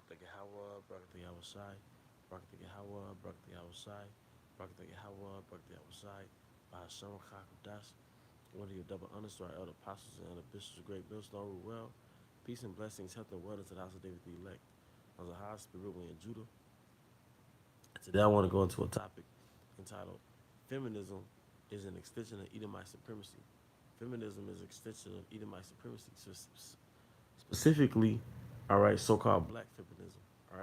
Barakatah Yahweh, Barakatah Yahushai, Barakatah Yahweh, Barakatah Yahushai, Barakatah Yahweh, Barakatah Yahushai, Bahasham Chakadas, one of your double honors to our elder apostles and elder bishops of Great Millstone rule well. Peace and blessings, health and wellness to the house of David the elect. I was a high spirit in Judah. Today I want to go into a topic entitled Feminism is an extension of Edomite supremacy. Feminism is an extension of Edomite supremacy. So specifically, all right, so-called black feminism. All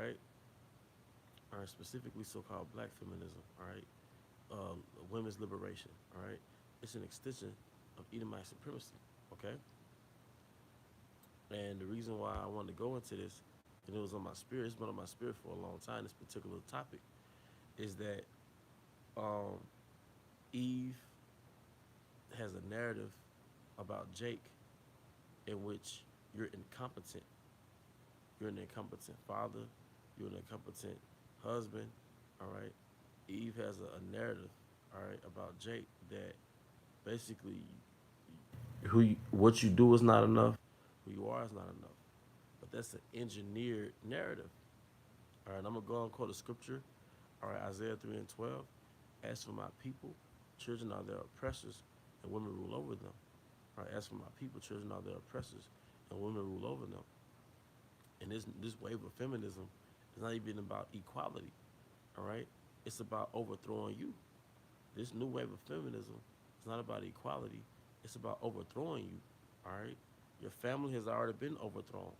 right, specifically so-called black feminism. All right, women's liberation. All right, it's an extension of Edomite supremacy. Okay, and the reason why I wanted to go into this, and it was on my spirit, it's been on my spirit for a long time. This particular topic is that um, Eve has a narrative about Jake in which you're incompetent. You're an incompetent father. You're an incompetent husband. All right. Eve has a narrative. All right, about Jake that basically what you do is not enough. Who you are is not enough. But that's an engineered narrative. All right. I'm gonna go and quote a scripture. All right. Isaiah 3:12. As for my people, children are their oppressors, and women rule over them. All right. As for my people, children are their oppressors, and women rule over them. And this wave of feminism is not even about equality. All right, it's about overthrowing you. This new wave of feminism is not about equality. It's about overthrowing you. All right, your family has already been overthrown.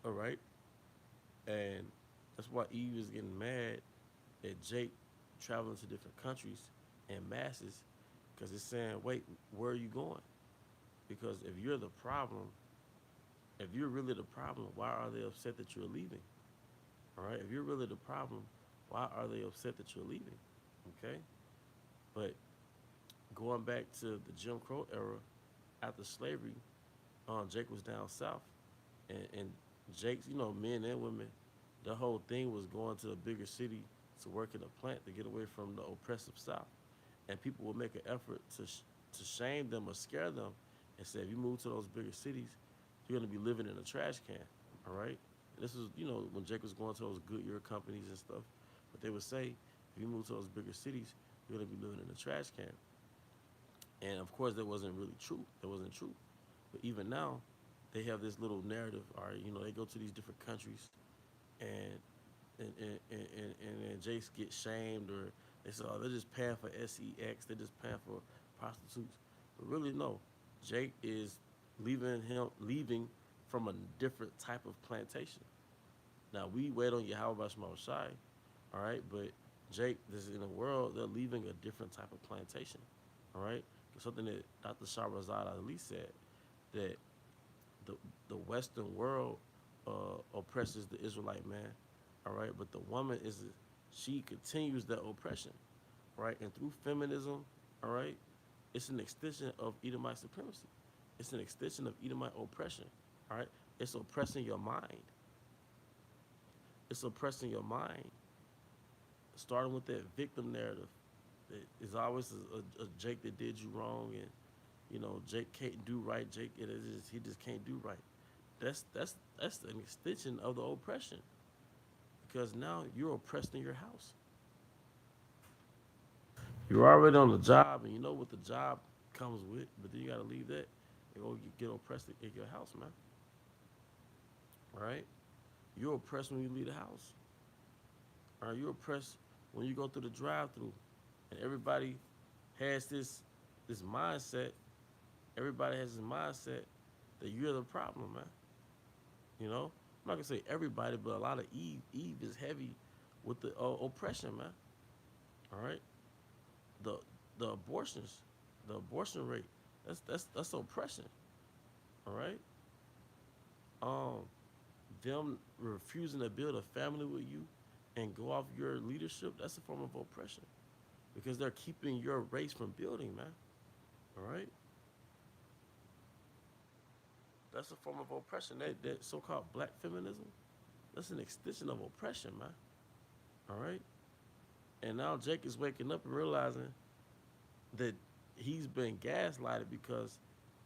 All right, and that's why Eve is getting mad at Jake traveling to different countries and masses because it's saying, wait, where are you going? Because if you're the problem, if you're really the problem, why are they upset that you're leaving? All right, if you're really the problem, why are they upset that you're leaving? Okay, but going back to the Jim Crow era, after slavery, Jake was down south, and Jake's, men and women, the whole thing was going to a bigger city to work in a plant to get away from the oppressive South, and people would make an effort to shame them or scare them, and say, if you move to those bigger cities, you're gonna be living in a trash can. All right, and this was, when Jake was going to those Goodyear companies and stuff, but they would say, if you move to those bigger cities, you're gonna be living in a trash can. And of course, that wasn't really true. That wasn't true. But even now, they have this little narrative. All right, they go to these different countries, and and Jace gets shamed, or they say, oh, they're just paying for sex. They're just paying for prostitutes. But really, no. Jake is leaving from a different type of plantation. Now we wait on Yahweh Bashma Shai, all right, but Jake, this is in the world, they're leaving a different type of plantation. All right? Something that Dr. Shahrazad Ali said, that the the Western world oppresses the Israelite man, all right, but the woman she continues that oppression, right? And through feminism, all right, it's an extension of Edomite supremacy. It's an extension of Edomite oppression, all right? It's oppressing your mind. It's oppressing your mind, starting with that victim narrative. It's always a Jake that did you wrong, and Jake can't do right. Jake, he just can't do right. That's an extension of the oppression, because now you're oppressed in your house. You're already on the job, and you know what the job comes with, but then you got to leave that and go get oppressed in your house, man. All right? You're oppressed when you leave the house. All right? You're oppressed when you go through the drive-through, and everybody has this mindset. Everybody has this mindset that you're the problem, man. I'm not gonna say everybody, but a lot of Eve is heavy with the oppression, man. All right, the the abortions, the abortion rate, that's oppression. All right, um, them refusing to build a family with you and go off your leadership, that's a form of oppression, because they're keeping your race from building, man. All right, that's a form of oppression. That so-called black feminism, that's an extension of oppression, man. All right, and now Jake is waking up and realizing that he's been gaslighted, because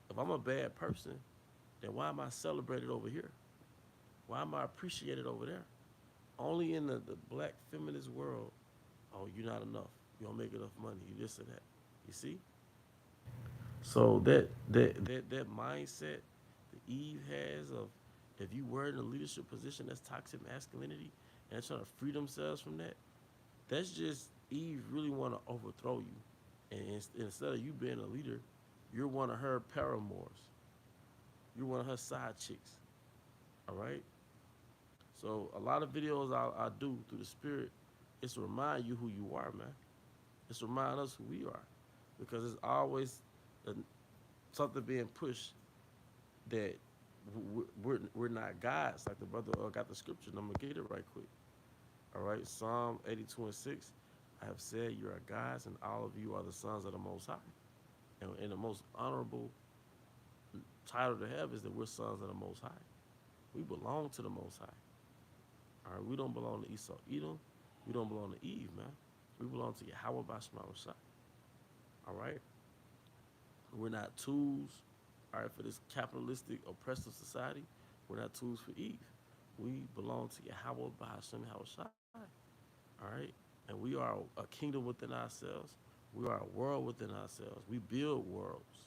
if I'm a bad person, then why am I celebrated over here? Why am I appreciated over there? Only in the black feminist world, oh, you're not enough. You don't make enough money. You this or that. You see? So that mindset that Eve has of if you were in a leadership position, that's toxic masculinity, and they're trying to free themselves from that. That's just Eve really want to overthrow you, and instead of you being a leader, you're one of her paramours. You're one of her side chicks. All right. So a lot of videos I do through the spirit, it's to remind you who you are, man. It's to remind us who we are, because it's always a, something being pushed that we're not gods. Like the brother got the scripture, and I'm gonna get it right quick. All right, Psalm 82:6. I have said you are gods, and all of you are the sons of the Most High. And the most honorable title to have is that we're sons of the Most High. We belong to the Most High. All right, we don't belong to Esau, Edom. We don't belong to Eve, man. We belong to Yahweh Bashma Shai. All right, we're not tools. All right, for this capitalistic oppressive society, we're not tools for Eve. We belong to Yahweh Bashma Shai. All right, and we are a kingdom within ourselves. We are a world within ourselves. We build worlds.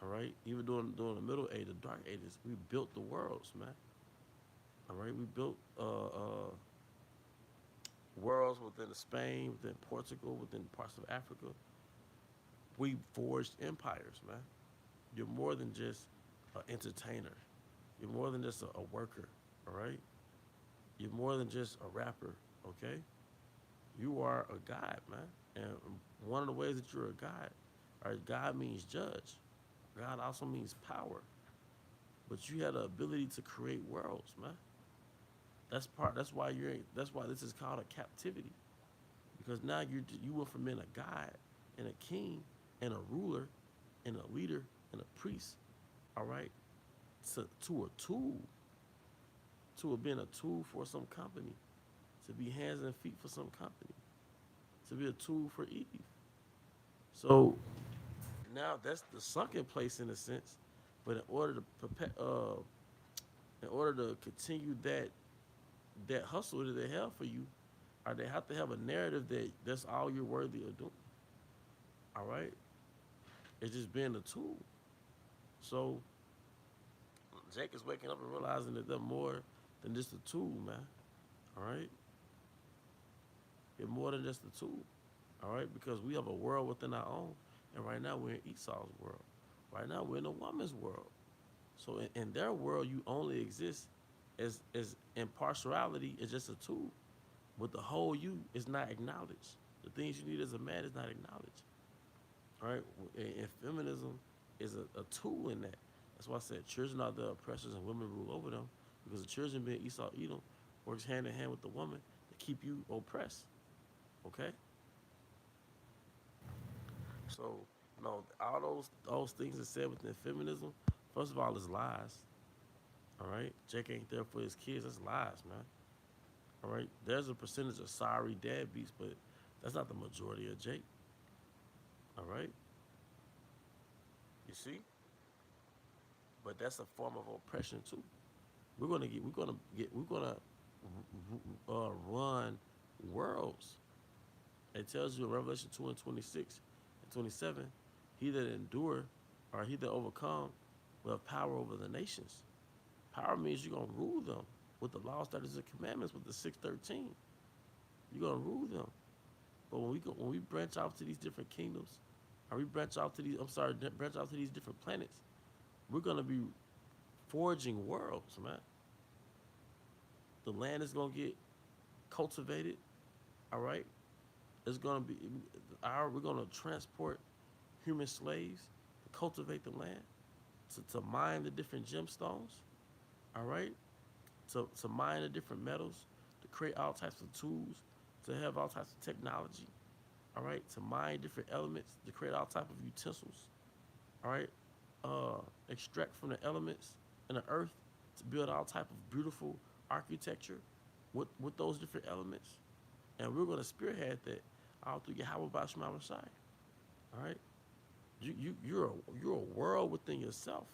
All right, even during the Middle Age, the Dark Ages, we built the worlds, man. All right, we built worlds within Spain, within Portugal, within parts of Africa. We forged empires, man. You're more than just an entertainer. You're more than just a worker, all right? You're more than just a rapper, okay? You are a god, man. And one of the ways that you're a god, all right, God means judge. God also means power. But you had the ability to create worlds, man. That's why that's why this is called a captivity. Because now you went from being a god and a king and a ruler and a leader and a priest, all right, to a tool, to being a tool for some company, to be hands and feet for some company, to be a tool for Eve. So now that's the sunken place in a sense. But in order to continue that hustle that they have for you, or they have to have a narrative that's all you're worthy of doing. All right, it's just being a tool. So Jake is waking up and realizing that they're more than just a tool, man. All right, you're more than just a tool. All right, because we have a world within our own, and right now we're in Esau's world. Right now we're in a woman's world. So in their world, you only exist as impartiality is just a tool, but the whole you is not acknowledged. The things you need as a man is not acknowledged. All right, and feminism is a tool in that. That's why I said children are the oppressors and women rule over them, because the children being Esau Edom works hand in hand with the woman to keep you oppressed. Okay, so no, all those things that said within feminism, first of all, is lies. All right, Jake ain't there for his kids. That's lies, man. All right, there's a percentage of sorry deadbeats, but that's not the majority of Jake. All right, you see, but that's a form of oppression too. We're gonna run worlds. It tells you in Revelation 2:26 and 27, he that endure or he that overcome will have power over the nations. Power means you're gonna rule them with the law, statutes, and commandments with the 613. You're gonna rule them. But when we branch off to these different kingdoms, or we branch off to branch off to these different planets, we're gonna be forging worlds, man. The land is gonna get cultivated. All right, it's gonna be we're gonna transport human slaves to cultivate the land, to mine the different gemstones. All right, to mine the different metals, to create all types of tools, to have all types of technology. All right, to mine different elements, to create all type of utensils. All right, extract from the elements in the earth to build all type of beautiful architecture with those different elements, and we're gonna spearhead that all through Yahweh Bashma Shai. All right, you're a world within yourself.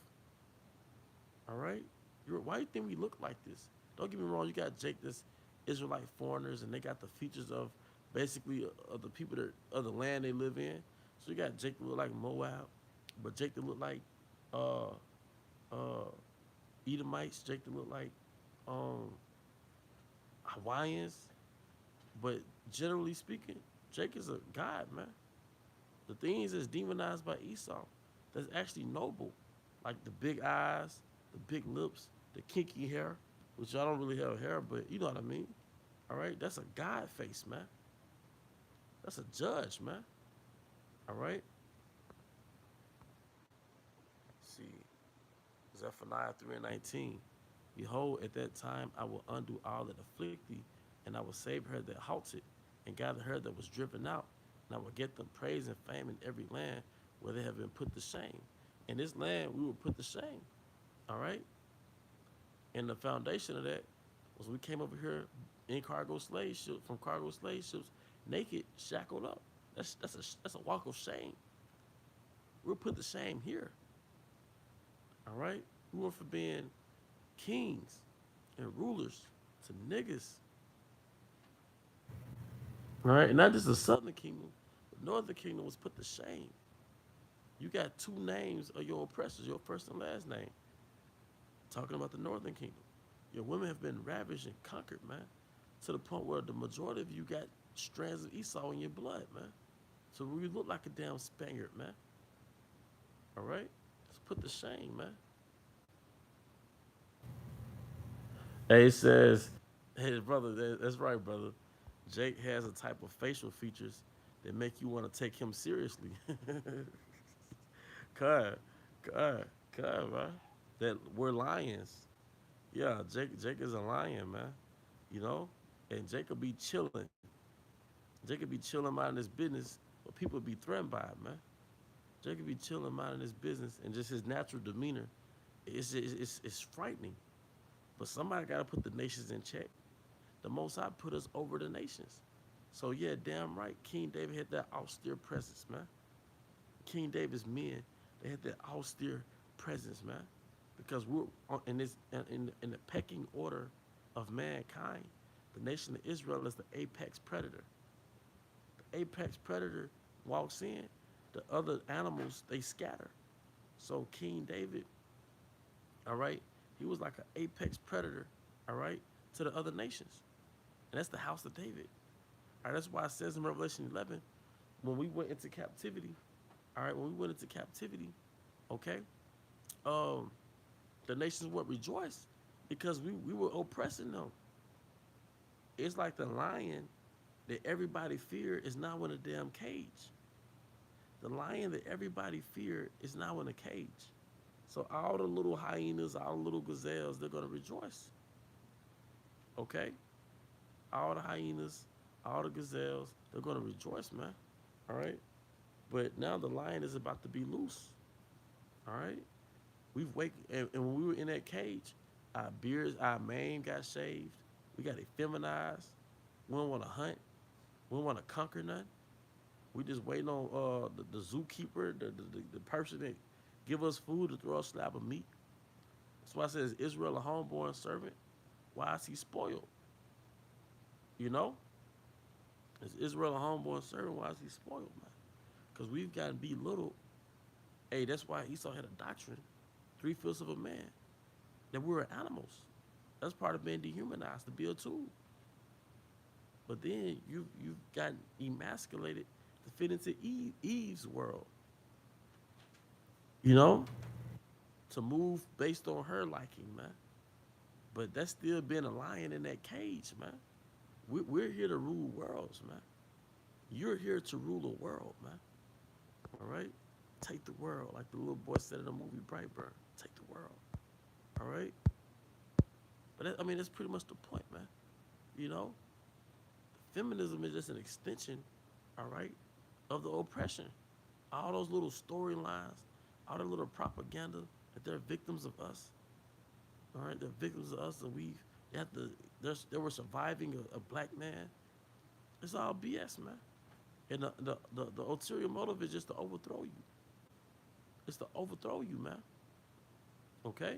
All right, Why do you think we look like this? Don't get me wrong. You got Jake, this Israelite foreigners, and they got the features of basically of the people that of the land they live in. So you got Jake that look like Moab, but Jake that look like uh, uh, Edomites. Jake that look like um, Hawaiians. But generally speaking, Jake is a god, man. The things that's demonized by Esau, that's actually noble, like the big eyes, the big lips, the kinky hair, which I don't really have hair, but you know what I mean. All right, that's a God face, man. That's a judge, man. All right. See, Zephaniah 3:19. Behold, at that time I will undo all that afflict thee, and I will save her that halted, and gather her that was driven out, and I will get them praise and fame in every land where they have been put to shame. In this land we will put to shame. All right. And the foundation of that was we came over here in cargo slave ships from cargo slave ships, naked, shackled up. That's a walk of shame. We're put to shame here. All right. We went from being kings and rulers to niggas. All right. And not just the southern kingdom, the northern kingdom was put to shame. You got two names of your oppressors, your first and last name. Talking about the northern kingdom. Your women have been ravaged and conquered, man, to the point where the majority of you got strands of Esau in your blood, man. So you look like a damn Spaniard, man. All right? Let's put to shame, man. Hey, it says, hey, brother, that's right, brother. Jake has a type of facial features that make you want to take him seriously. God, God, God, man. That we're lions. Yeah, Jake is a lion, man. You know? And Jake will be chilling. Jake could be chilling minding his business, but people be threatened by it, man. Jake could be chilling minding his business, and just his natural demeanor, it's frightening. But somebody got to put the nations in check. The Most High put us over the nations. So yeah, damn right, King David had that austere presence, man. King David's men, they had that austere presence, man. Because we're in this in the pecking order of mankind, the nation of Israel is the apex predator. The apex predator walks in, the other animals they scatter. So King David, all right, he was like an apex predator, all right, to the other nations. And that's the house of David. All right, that's why it says in Revelation 11, when we went into captivity, all right, when we went into captivity, okay, um, the nations would rejoice because we were oppressing them. It's like the lion that everybody feared is now in a damn cage. The lion that everybody feared is now in a cage. So all the little hyenas, all the little gazelles, they're gonna rejoice. Okay? All the hyenas, all the gazelles, they're gonna rejoice, man. All right? But now the lion is about to be loose. All right? We've wake and when we were in that cage, our beards, our mane got shaved. We got effeminized. We don't want to hunt. We don't want to conquer nothing. We just waiting on the zookeeper, the person that give us food to throw a slab of meat. That's why I said, is Israel a homeborn servant? Why is he spoiled? You know? Is Israel a homeborn servant? Why is he spoiled, man? Because we've gotten belittled. Hey, that's why Esau had a doctrine, 3/5 of a man, that we were animals. That's part of being dehumanized to be a tool. But then you've gotten emasculated to fit into Eve's world. You know? To move based on her liking, man. But that's still being a lion in that cage, man. We're here to rule worlds, man. You're here to rule a world, man. All right? Take the world, like the little boy said in the movie Brightburn. Take the world. All right? But that, I mean, that's pretty much the point, man. You know? Feminism is just an extension, all right, of the oppression. All those little storylines, all the little propaganda that they're victims of us. All right, they're victims of us, and they have to. They were surviving a black man. It's all BS, man. And the ulterior motive is just to overthrow you. It's to overthrow you, man. Okay?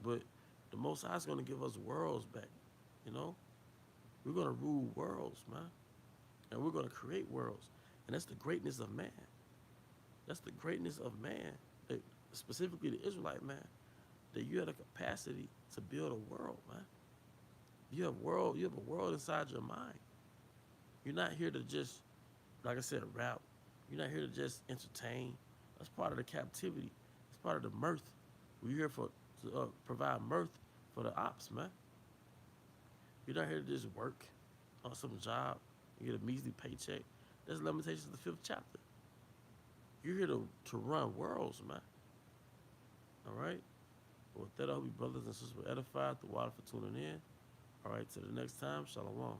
But the Most High is going to give us worlds back. You know, we're going to rule worlds, man, and we're going to create worlds, and that's the greatness of man. That's the greatness of man, that specifically the Israelite man, that you have the capacity to build a world, man. You have a world inside your mind. You're not here to just, like I said, rap. You're not here to just entertain. That's part of the captivity. It's part of the mirth. We're here to provide mirth for the ops, man. You're not here to just work on some job and get a measly paycheck. That's Lamentations of the 5th chapter. You're here to run worlds, man. All right? Well, with that, I hope you brothers and sisters were edified. The water for tuning in. All right, till the next time, shalom.